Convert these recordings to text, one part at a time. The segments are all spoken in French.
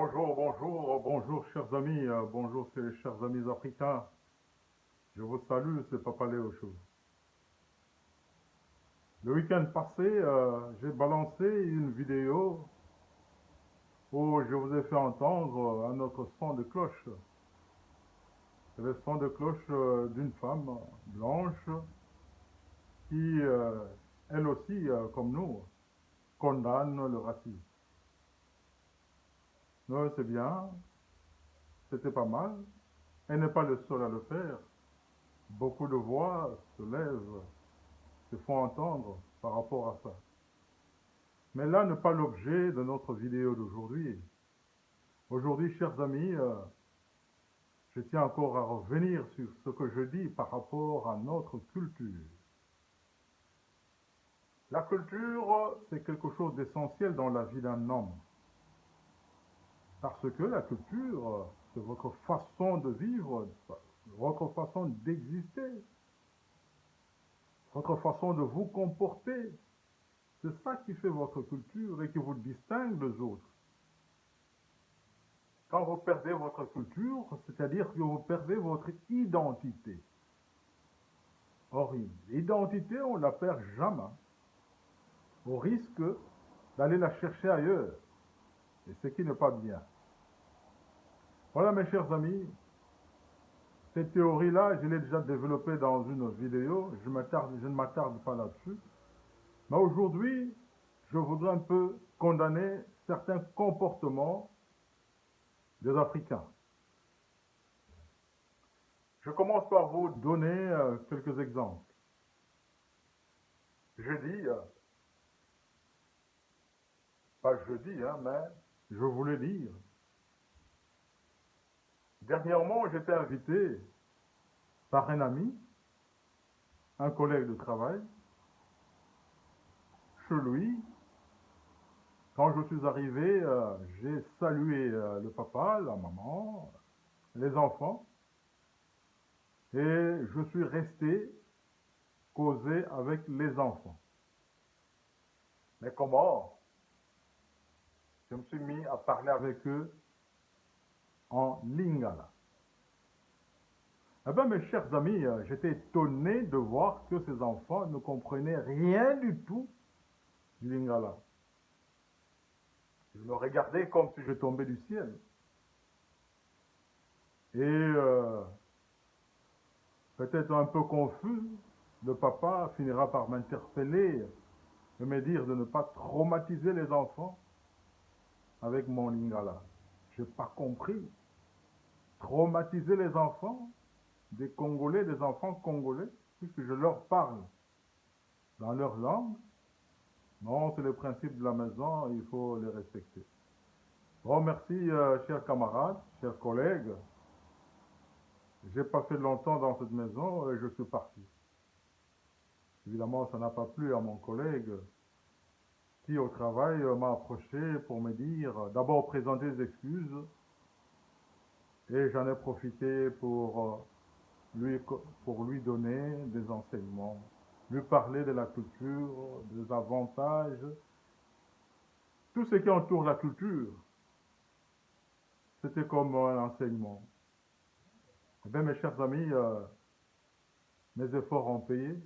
Bonjour, bonjour, bonjour chers amis, bonjour chers amis africains. Je vous salue, c'est Papa Léo Show. Le week-end passé, j'ai balancé une vidéo où je vous ai fait entendre un autre son de cloche. C'est le son de cloche d'une femme blanche qui, elle aussi, comme nous, condamne le racisme. Non, c'est bien, c'était pas mal. Elle n'est pas le seul à le faire. Beaucoup de voix se lèvent, se font entendre par rapport à ça. Mais là n'est pas l'objet de notre vidéo d'aujourd'hui. Aujourd'hui, chers amis, je tiens encore à revenir sur ce que je dis par rapport à notre culture. La culture, c'est quelque chose d'essentiel dans la vie d'un homme. Parce que la culture, c'est votre façon de vivre, votre façon d'exister, votre façon de vous comporter. C'est ça qui fait votre culture et qui vous distingue des autres. Quand vous perdez votre culture, c'est-à-dire que vous perdez votre identité. Or, l'identité, on ne la perd jamais, au risque d'aller la chercher ailleurs, et ce qui n'est pas bien. Voilà, mes chers amis, cette théorie-là, je l'ai déjà développée dans une vidéo, je ne m'attarde pas là-dessus. Mais aujourd'hui, je voudrais un peu condamner certains comportements des Africains. Je commence par vous donner quelques exemples. Jeudi, pas jeudi, mais je voulais dire. Dernièrement, j'étais invité par un ami, un collègue de travail, chez lui. Quand je suis arrivé, j'ai salué le papa, la maman, les enfants, et je suis resté causer avec les enfants. Mais comment? Je me suis mis à parler avec eux en lingala. Eh bien, mes chers amis, j'étais étonné de voir que ces enfants ne comprenaient rien du tout du lingala. Je me regardais comme si je tombais du ciel. Et peut-être un peu confus, le papa finira par m'interpeller et me dire de ne pas traumatiser les enfants avec mon lingala. Je n'ai pas compris. Traumatiser les enfants, des Congolais, des enfants congolais, puisque je leur parle dans leur langue. Non, c'est le principe de la maison, il faut les respecter. Bon, merci, chers camarades, chers collègues. J'ai pas fait longtemps dans cette maison et je suis parti. Évidemment, ça n'a pas plu à mon collègue qui, au travail, m'a approché pour me dire, d'abord présenter des excuses et j'en ai profité pour lui donner des enseignements, lui parler de la culture, des avantages, tout ce qui entoure la culture. C'était comme un enseignement. Eh bien, mes chers amis, mes efforts ont payé,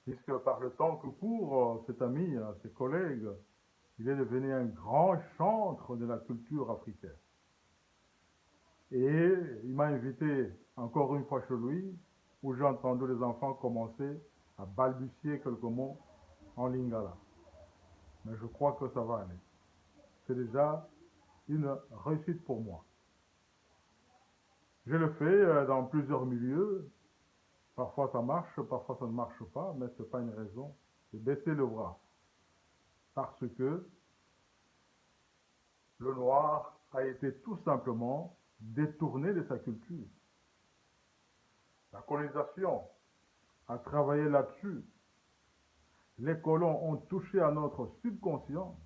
puisque par le temps que court, cet ami, ses collègues, il est devenu un grand chantre de la culture africaine. Et il m'a invité encore une fois chez lui, où j'ai entendu les enfants commencer à balbutier quelques mots en lingala. Mais je crois que ça va aller. C'est déjà une réussite pour moi. Je le fais dans plusieurs milieux. Parfois ça marche, parfois ça ne marche pas, mais ce n'est pas une raison de baisser le bras. Parce que le noir a été tout simplement détourné de sa culture. La colonisation a travaillé là-dessus. Les colons ont touché à notre subconscient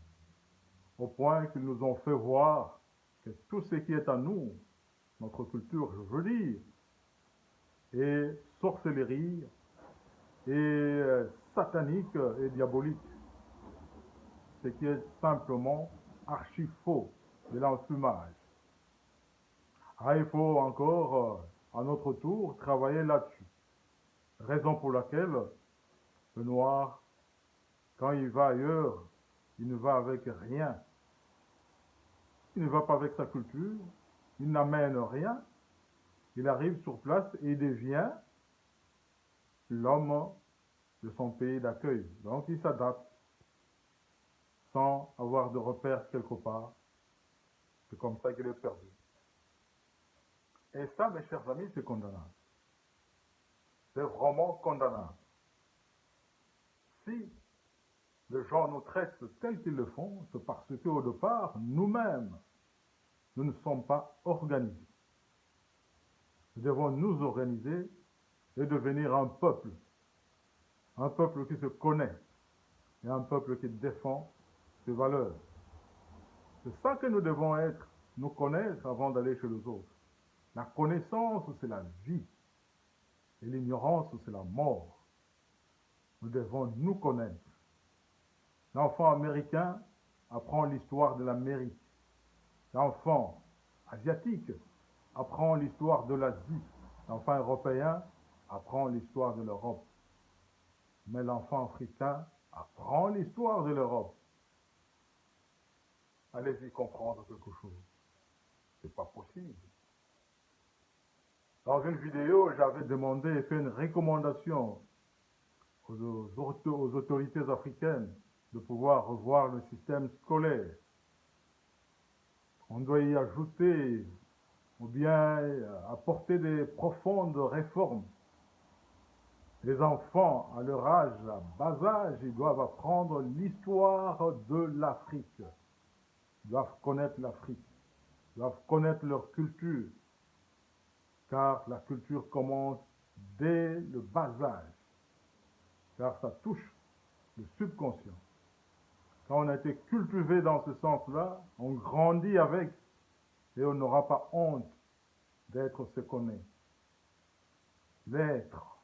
au point qu'ils nous ont fait voir que tout ce qui est à nous, notre culture, je veux dire, est sorcellerie et satanique et diabolique. Ce qui est simplement archi faux. de l'enfumage. Ah, il faut encore, à notre tour, travailler là-dessus. Raison pour laquelle le noir, quand il va ailleurs, il ne va avec rien. Il ne va pas avec sa culture, il n'amène rien. Il arrive sur place et il devient l'homme de son pays d'accueil. Donc il s'adapte sans avoir de repères quelque part. C'est comme ça qu'il est perdu. Et ça, mes chers amis, c'est condamnable. C'est vraiment condamnable. Si les gens nous traitent tels qu'ils le font, c'est parce qu'au départ, nous-mêmes, nous ne sommes pas organisés. Nous devons nous organiser et devenir un peuple qui se connaît et un peuple qui défend ses valeurs. C'est ça que nous devons être, nous connaître avant d'aller chez les autres. La connaissance, c'est la vie. Et l'ignorance, c'est la mort. Nous devons nous connaître. L'enfant américain apprend l'histoire de l'Amérique. L'enfant asiatique apprend l'histoire de l'Asie. L'enfant européen apprend l'histoire de l'Europe. Mais l'enfant africain apprend l'histoire de l'Europe. Allez-y comprendre quelque chose. C'est pas possible. Dans une vidéo, j'avais demandé et fait une recommandation aux autorités africaines de pouvoir revoir le système scolaire. On doit y ajouter ou bien apporter des profondes réformes. Les enfants, à leur âge, à bas âge, ils doivent apprendre l'histoire de l'Afrique. Ils doivent connaître l'Afrique. Ils doivent connaître leur culture. Car la culture commence dès le bas âge. Car ça touche le subconscient. Quand on a été cultivé dans ce sens-là, on grandit avec et on n'aura pas honte d'être ce qu'on est. L'être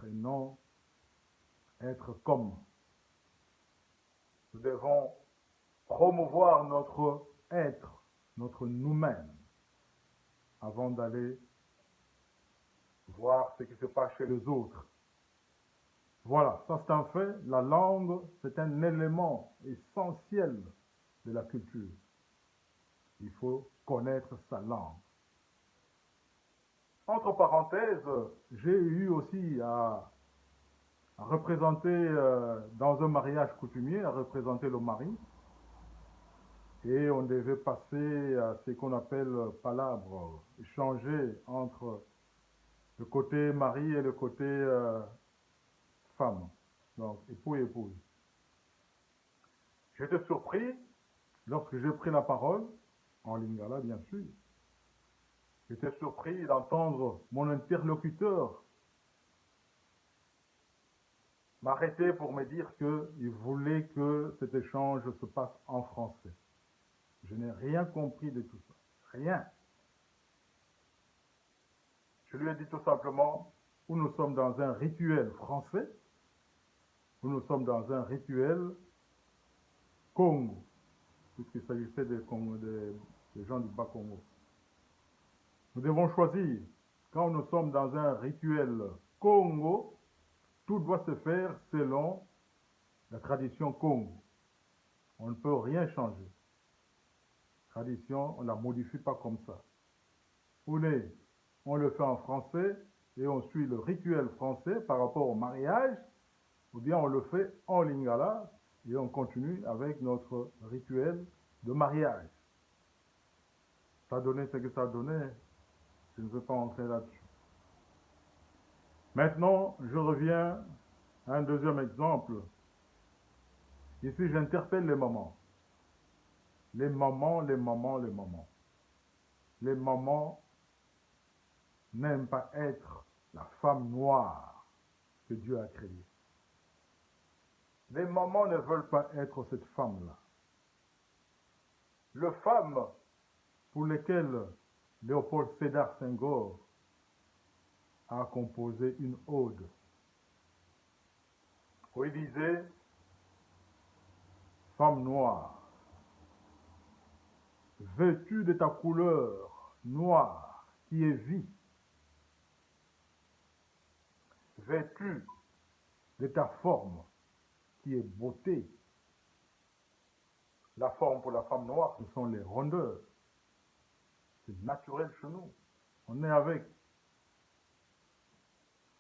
et non être comme. Nous devons promouvoir notre être, notre nous-mêmes, avant d'aller voir ce qui se passe chez les autres. Voilà, ça c'est un fait. La langue, c'est un élément essentiel de la culture. Il faut connaître sa langue. Entre parenthèses, j'ai eu aussi à représenter dans un mariage coutumier, à représenter le mari. Et on devait passer à ce qu'on appelle palabre, échanger entre le côté mari et le côté femme, donc époux et épouse. J'étais surpris lorsque j'ai pris la parole, en lingala bien sûr, j'étais surpris d'entendre mon interlocuteur m'arrêter pour me dire qu'il voulait que cet échange se passe en français. Je n'ai rien compris de tout ça. Rien. Je lui ai dit tout simplement, où nous sommes dans un rituel français, où nous sommes dans un rituel Congo, puisqu'il s'agissait des gens du Bas-Congo. Nous devons choisir, quand nous sommes dans un rituel Congo, tout doit se faire selon la tradition Congo. On ne peut rien changer. Tradition, on ne la modifie pas comme ça. On le fait en français et on suit le rituel français par rapport au mariage, ou bien on le fait en lingala et on continue avec notre rituel de mariage. Ça a donné ce que ça a donné. Je ne veux pas entrer là-dessus. Maintenant, je reviens à un deuxième exemple. Ici, j'interpelle les mamans. Les mamans. Les mamans n'aiment pas être la femme noire que Dieu a créée. Les mamans ne veulent pas être cette femme-là. Les femmes pour lesquelles Léopold Sédar Senghor a composé une ode où il disait « Femme noire, vêtu de ta couleur noire qui est vie, vêtu de ta forme qui est beauté. La forme pour la femme noire, ce sont les rondeurs. C'est naturel chez nous. On est avec.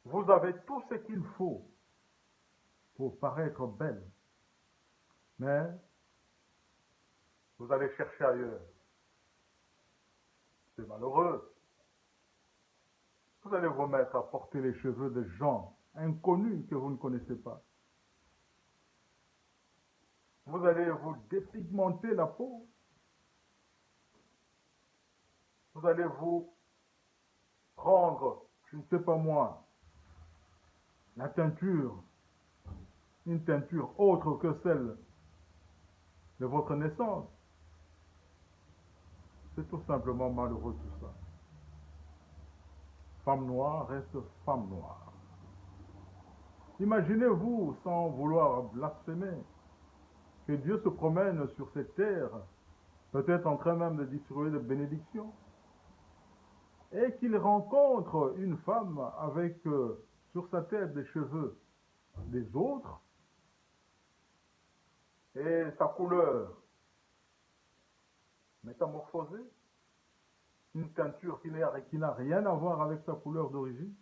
Vous avez tout ce qu'il faut pour paraître belle. Mais vous allez chercher ailleurs. C'est malheureux. Vous allez vous mettre à porter les cheveux de gens inconnus que vous ne connaissez pas. Vous allez vous dépigmenter la peau. Vous allez vous prendre, je ne sais pas moi, la teinture, une teinture autre que celle de votre naissance. C'est tout simplement malheureux tout ça. Femme noire reste femme noire. Imaginez-vous, sans vouloir blasphémer, que Dieu se promène sur cette terre, peut-être en train même de distribuer des bénédictions, et qu'il rencontre une femme avec sur sa tête des cheveux des autres, et sa couleur métamorphosée, une teinture qui n'a rien à voir avec sa couleur d'origine.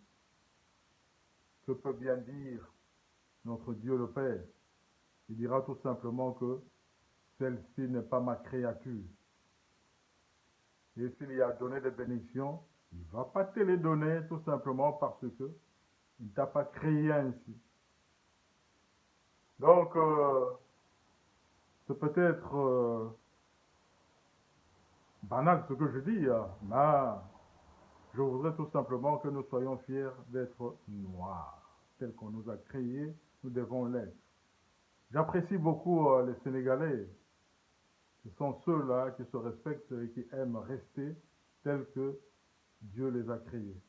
Que peut bien dire notre Dieu le Père? Il dira tout simplement que celle-ci n'est pas ma créature. Et s'il y a donné des bénédictions, il ne va pas te les donner tout simplement parce que il ne t'a pas créé ainsi. Donc, c'est peut-être banal ce que je dis, mais je voudrais tout simplement que nous soyons fiers d'être noirs. Tel qu'on nous a créés, nous devons l'être. J'apprécie beaucoup les Sénégalais. Ce sont ceux-là qui se respectent et qui aiment rester tels que Dieu les a créés.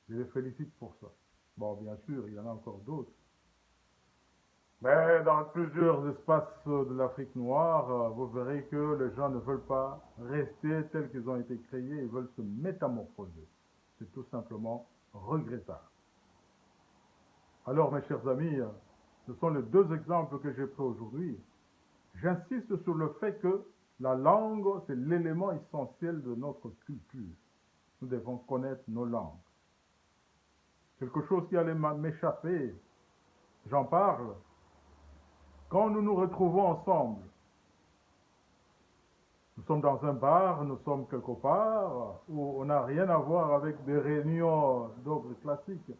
Je les félicite pour ça. Bon, bien sûr, il y en a encore d'autres. Mais dans plusieurs espaces de l'Afrique noire, vous verrez que les gens ne veulent pas rester tels qu'ils ont été créés, ils veulent se métamorphoser. C'est tout simplement regrettable. Alors, mes chers amis, ce sont les deux exemples que j'ai pris aujourd'hui. J'insiste sur le fait que la langue, c'est l'élément essentiel de notre culture. Nous devons connaître nos langues. Quelque chose qui allait m'échapper, j'en parle. Quand nous nous retrouvons ensemble, nous sommes dans un bar, nous sommes quelque part où on n'a rien à voir avec des réunions d'ordre classique.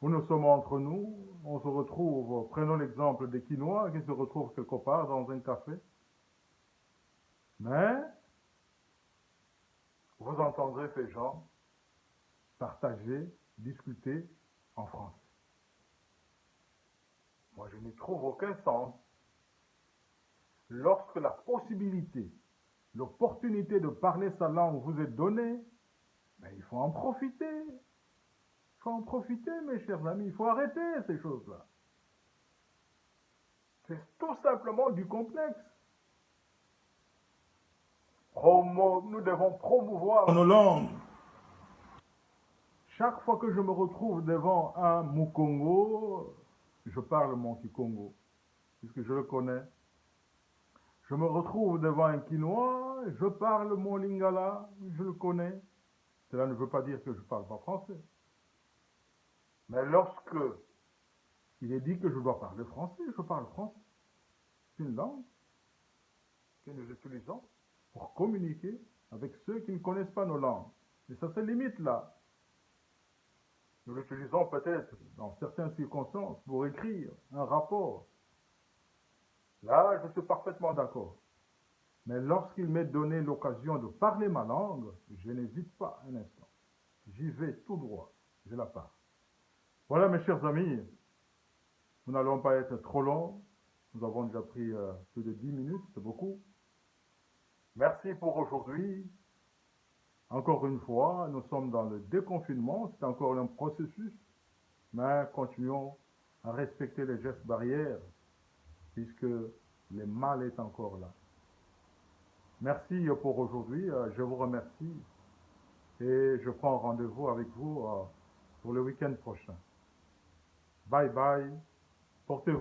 Où nous sommes entre nous, on se retrouve, prenons l'exemple des Quinois qui se retrouvent quelque part dans un café. Mais vous entendrez ces gens partager, discuter en français. Moi, je n'y trouve aucun sens. Lorsque la possibilité, l'opportunité de parler sa langue vous est donnée, ben, il faut en profiter. Il faut en profiter, mes chers amis. Il faut arrêter ces choses-là. C'est tout simplement du complexe. Nous devons promouvoir nos langues. Chaque fois que je me retrouve devant un Mukongo, je parle mon Kikongo, puisque je le connais. Je me retrouve devant un Quinois, je parle mon Lingala, je le connais. Cela ne veut pas dire que je ne parle pas français. Mais lorsque il est dit que je dois parler français, je parle français. C'est une langue que nous utilisons pour communiquer avec ceux qui ne connaissent pas nos langues. Et ça se limite là. Nous l'utilisons peut-être dans certaines circonstances pour écrire un rapport. Là, je suis parfaitement d'accord. Mais lorsqu'il m'est donné l'occasion de parler ma langue, je n'hésite pas un instant. J'y vais tout droit. Je la parle. Voilà, mes chers amis. Nous n'allons pas être trop longs. Nous avons déjà pris plus de 10 minutes. C'est beaucoup. Merci pour aujourd'hui. Encore une fois, nous sommes dans le déconfinement. C'est encore un processus. Mais continuons à respecter les gestes barrières puisque le mal est encore là. Merci pour aujourd'hui. Je vous remercie et je prends rendez-vous avec vous pour le week-end prochain. Bye bye. Portez-vous